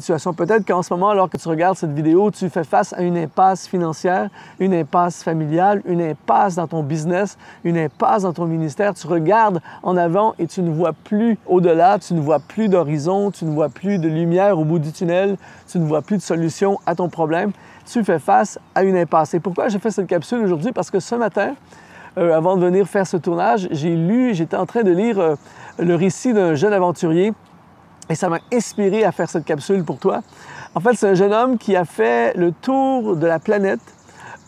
situation. Peut-être qu'en ce moment, alors que tu regardes cette vidéo, tu fais face à une impasse financière, une impasse familiale, une impasse dans ton business, une impasse dans ton ministère. Tu regardes en avant et tu ne vois plus au-delà, tu ne vois plus d'horizon, tu ne vois plus de lumière au bout du tunnel, tu ne vois plus de solution à ton problème. Tu fais face à une impasse. Et pourquoi j'ai fait cette capsule aujourd'hui? Parce que ce matin, avant de venir faire ce tournage, j'étais en train de lire le récit d'un jeune aventurier et ça m'a inspiré à faire cette capsule pour toi. En fait, c'est un jeune homme qui a fait le tour de la planète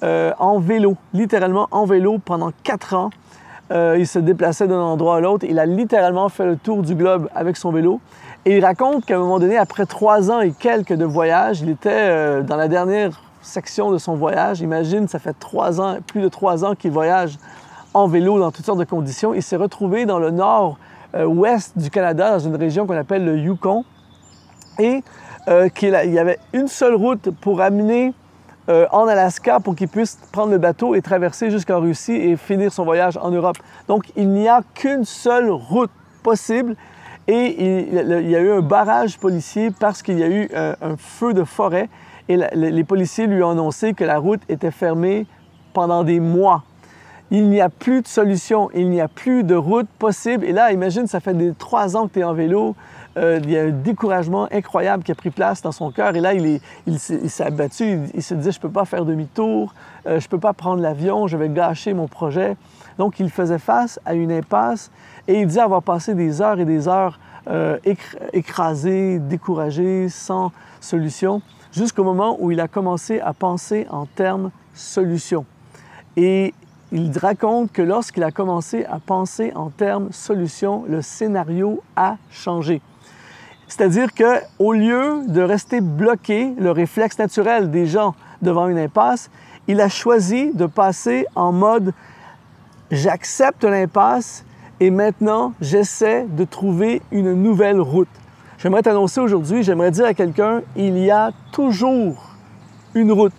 en vélo, littéralement en vélo pendant 4 ans. Il se déplaçait d'un endroit à l'autre. Il a littéralement fait le tour du globe avec son vélo. Et il raconte qu'à un moment donné, après 3 ans et quelques de voyage, il était dans la dernière section de son voyage. Imagine, ça fait 3 ans, plus de 3 ans qu'il voyage en vélo dans toutes sortes de conditions. Il s'est retrouvé dans le nord-ouest du Canada, dans une région qu'on appelle le Yukon. Et il y avait une seule route pour amener en Alaska pour qu'il puisse prendre le bateau et traverser jusqu'en Russie et finir son voyage en Europe. Donc, il n'y a qu'une seule route possible et il y a eu un barrage policier parce qu'il y a eu un feu de forêt et les policiers lui ont annoncé que la route était fermée pendant des mois. Il n'y a plus de solution, il n'y a plus de route possible. Et là, imagine, ça fait 3 ans que tu es en vélo. Il y a un découragement incroyable qui a pris place dans son cœur. Et là, il s'est abattu. Il se dit, je ne peux pas faire demi-tour, je ne peux pas prendre l'avion, je vais gâcher mon projet. Donc, il faisait face à une impasse et il dit avoir passé des heures et des heures écrasé, découragé, sans solution, jusqu'au moment où il a commencé à penser en termes solution. Et il raconte que lorsqu'il a commencé à penser en termes solution, le scénario a changé. C'est-à-dire qu'au lieu de rester bloqué, le réflexe naturel des gens devant une impasse, il a choisi de passer en mode « j'accepte l'impasse et maintenant j'essaie de trouver une nouvelle route ». J'aimerais t'annoncer aujourd'hui, j'aimerais dire à quelqu'un, il y a toujours une route.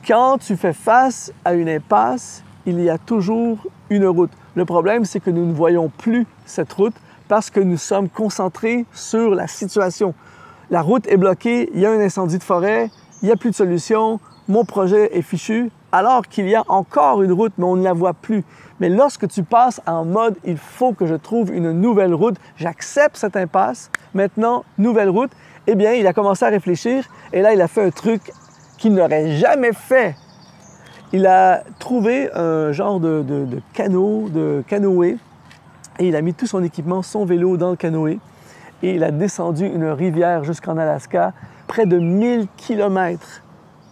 Quand tu fais face à une impasse, il y a toujours une route. Le problème, c'est que nous ne voyons plus cette route parce que nous sommes concentrés sur la situation. La route est bloquée, il y a un incendie de forêt, il n'y a plus de solution, mon projet est fichu, alors qu'il y a encore une route, mais on ne la voit plus. Mais lorsque tu passes en mode « il faut que je trouve une nouvelle route, j'accepte cette impasse, maintenant, nouvelle route », eh bien, il a commencé à réfléchir et là, il a fait un truc qu'il n'aurait jamais fait. Il a trouvé un genre de canot, de canoë, et il a mis tout son équipement, son vélo dans le canoë, et il a descendu une rivière jusqu'en Alaska, près de 1000 km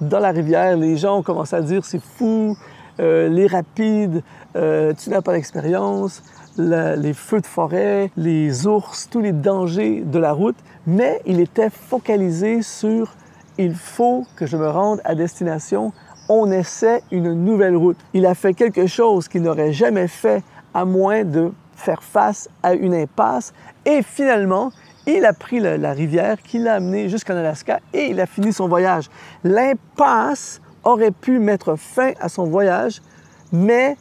dans la rivière. Les gens ont commencé à dire « c'est fou, les rapides, tu n'as pas d'expérience, les feux de forêt, les ours, tous les dangers de la route », mais il était focalisé sur « il faut que je me rende à destination ». On essaie une nouvelle route. Il a fait quelque chose qu'il n'aurait jamais fait à moins de faire face à une impasse. Et finalement, il a pris la rivière qui l'a amené jusqu'en Alaska et il a fini son voyage. L'impasse aurait pu mettre fin à son voyage, mais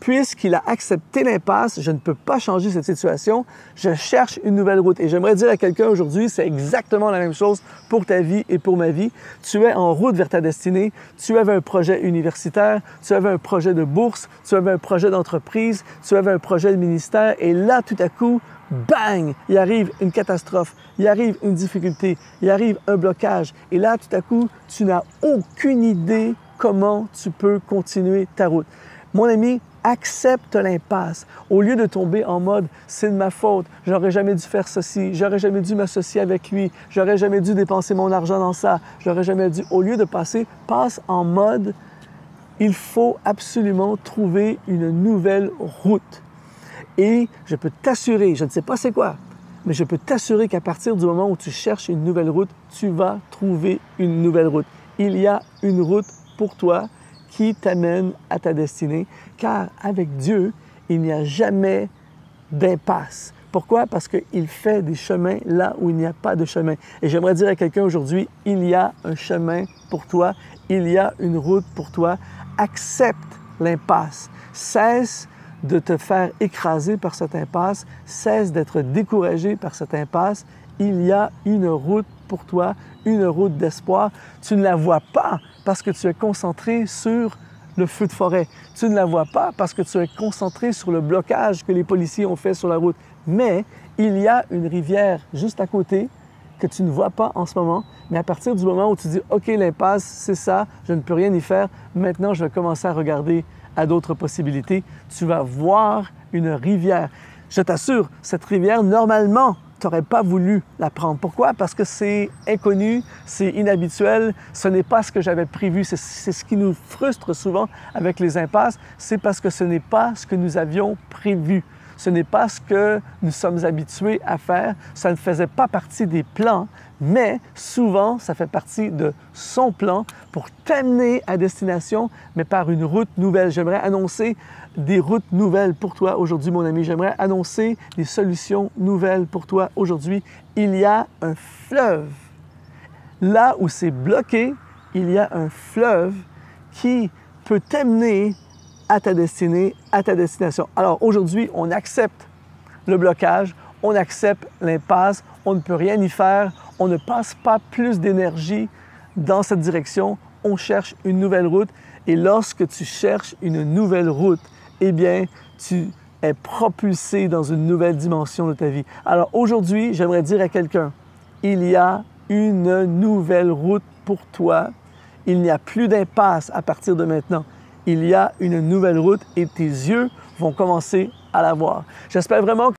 puisqu'il a accepté l'impasse, je ne peux pas changer cette situation, je cherche une nouvelle route. Et j'aimerais dire à quelqu'un aujourd'hui, c'est exactement la même chose pour ta vie et pour ma vie. Tu es en route vers ta destinée, tu avais un projet universitaire, tu avais un projet de bourse, tu avais un projet d'entreprise, tu avais un projet de ministère, et là, tout à coup, bang, il arrive une catastrophe, il arrive une difficulté, il arrive un blocage. Et là, tout à coup, tu n'as aucune idée comment tu peux continuer ta route. Mon ami, accepte l'impasse. Au lieu de tomber en mode « c'est de ma faute, j'aurais jamais dû faire ceci, j'aurais jamais dû m'associer avec lui, j'aurais jamais dû dépenser mon argent dans ça, j'aurais jamais dû... » Au lieu de passe en mode « il faut absolument trouver une nouvelle route. » Et je peux t'assurer, je ne sais pas c'est quoi, mais je peux t'assurer qu'à partir du moment où tu cherches une nouvelle route, tu vas trouver une nouvelle route. Il y a une route pour toi qui t'amène à ta destinée, car avec Dieu, il n'y a jamais d'impasse. Pourquoi? Parce qu'il fait des chemins là où il n'y a pas de chemin. Et j'aimerais dire à quelqu'un aujourd'hui, il y a un chemin pour toi, il y a une route pour toi. Accepte l'impasse. Cesse de te faire écraser par cette impasse, cesse d'être découragé par cette impasse. Il y a une route pour toi, une route d'espoir. Tu ne la vois pas parce que tu es concentré sur le feu de forêt. Tu ne la vois pas parce que tu es concentré sur le blocage que les policiers ont fait sur la route. Mais il y a une rivière juste à côté que tu ne vois pas en ce moment. Mais à partir du moment où tu dis « OK, l'impasse, c'est ça, je ne peux rien y faire. Maintenant, je vais commencer à regarder à d'autres possibilités. » Tu vas voir une rivière. Je t'assure, cette rivière, normalement, tu n'aurais pas voulu la prendre. Pourquoi? Parce que c'est inconnu, c'est inhabituel, ce n'est pas ce que j'avais prévu. C'est ce qui nous frustre souvent avec les impasses, c'est parce que ce n'est pas ce que nous avions prévu. Ce n'est pas ce que nous sommes habitués à faire. Ça ne faisait pas partie des plans, mais souvent, ça fait partie de son plan pour t'amener à destination, mais par une route nouvelle. J'aimerais annoncer des routes nouvelles pour toi aujourd'hui, mon ami. J'aimerais annoncer des solutions nouvelles pour toi aujourd'hui. Il y a un fleuve. Là où c'est bloqué, il y a un fleuve qui peut t'amener à ta destinée, à ta destination. Alors aujourd'hui, on accepte le blocage, on accepte l'impasse, on ne peut rien y faire, on ne passe pas plus d'énergie dans cette direction, on cherche une nouvelle route et lorsque tu cherches une nouvelle route, eh bien, tu es propulsé dans une nouvelle dimension de ta vie. Alors aujourd'hui, j'aimerais dire à quelqu'un, il y a une nouvelle route pour toi. Il n'y a plus d'impasse à partir de maintenant. Il y a une nouvelle route et tes yeux vont commencer à la voir. J'espère vraiment